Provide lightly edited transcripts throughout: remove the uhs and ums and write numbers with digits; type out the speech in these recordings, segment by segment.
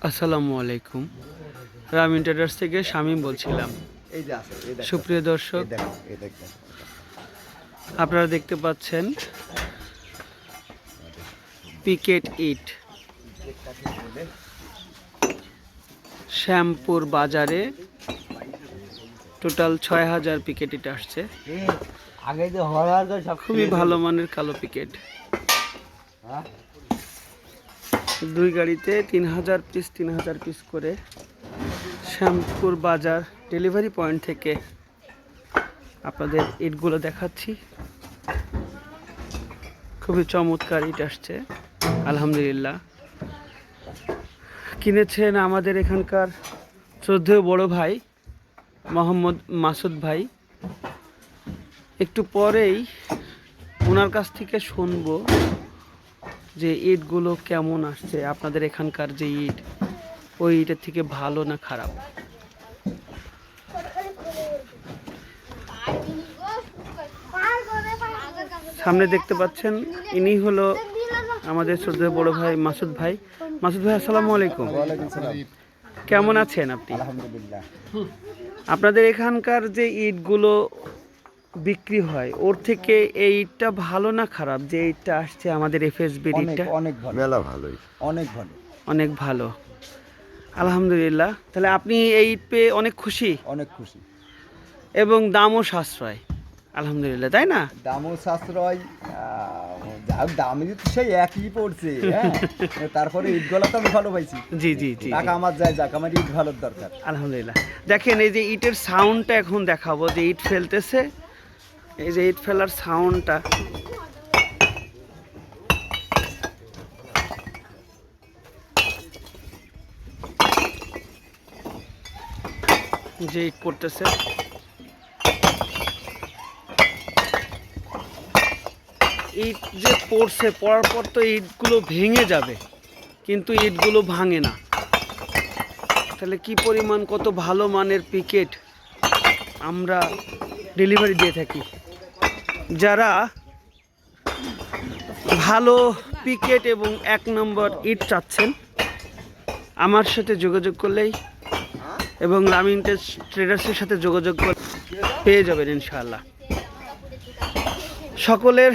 আসসালামু আলাইকুম। রামিন ট্রেডার্স থেকে শামীম বলছিলাম। সুপ্রিয় দর্শক, আপনারা দেখতে পাচ্ছেন পিকেট ইট শ্যামপুর বাজারে টোটাল ৬,০০০ পিকেট ইট আসছে। খুবই ভালো মানের কালো পিকেট, 2 গাড়িতে ৩,০০০ পিস করে শ্যামপুর বাজার ডেলিভারি পয়েন্ট থেকে আপনাদের ইটগুলো দেখাচ্ছি। খুবই চমৎকার ইট আসছে, আলহামদুলিল্লাহ। কিনেছেন আমাদের এখানকার শ্রদ্ধেয় বড় ভাই মোহাম্মদ মাসুদ ভাই। একটু পরেই ওনার কাছ থেকে শুনবো যে ইটগুলো কেমন আসছে, আপনাদের এখানকার যে ইট ওই ইটের থেকে ভালো না খারাপ। সামনে দেখতে পাচ্ছেন ইনি হলো আমাদের শ্রদ্ধেয় বড় ভাই মাসুদ ভাই। মাসুদ ভাই, আসসালামু আলাইকুম। কেমন আছেন আপনি? আলহামদুলিল্লাহ। আপনাদের এখানকার যে ইটগুলো বিক্রি হয় ওর থেকে এই ইটটা ভালো না খারাপ? যে ইটটা আসছে আমাদের এফএসবি ইটটা অনেক ভালো, ভালোই, অনেক ভালো, অনেক ভালো, আলহামদুলিল্লাহ। তাহলে আপনি এই ইট পেয়ে অনেক খুশি? অনেক খুশি, এবং দামও সাশ্রয়, আলহামদুলিল্লাহ, তাই না? দামও সাশ্রয়, দাম তো সেই একই পড়ছে, হ্যাঁ। তারপরে ইটগুলো তো আমি ভালো পাইছি। জি জি জি, টাকা আমার যায় যাক, আমার ইট ভালোর দরকার। আলহামদুলিল্লাহ। দেখেন এই যে ইটের সাউন্ডটা এখন দেখাবো, যে ইট ফেলতেছে, এই যে ইট ফেলার সাউন্ডটা, যে ইট পড়তেছে, ইট যে পড়ছে, পড়ার পর তো ইটগুলো ভেঙে যাবে, কিন্তু ইটগুলো ভাঙে না। তাহলে কি পরিমাণ, কত ভালো মানের পিকেট আমরা ডেলিভারি দিয়ে থাকি। যারা ভালো পিকেট এবং 1 নম্বর ইট চাচ্ছেন, আমার সাথে যোগাযোগ করলেই এবং রামিন ট্রেডার্সের সাথে যোগাযোগ করে পেয়ে যাবেন ইনশাআল্লাহ। সকলের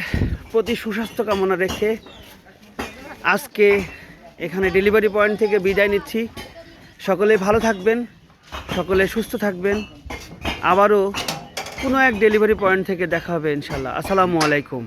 প্রতি সুস্বাস্থ্য কামনা রেখে আজকে এখানে ডেলিভারি পয়েন্ট থেকে বিদায় নিচ্ছি। সকলে ভালো থাকবেন, সকলে সুস্থ থাকবেন। আবারও কোনো এক ডেলিভারি পয়েন্ট থেকে দেখা হবে ইনশাআল্লাহ। আসসালামু আলাইকুম।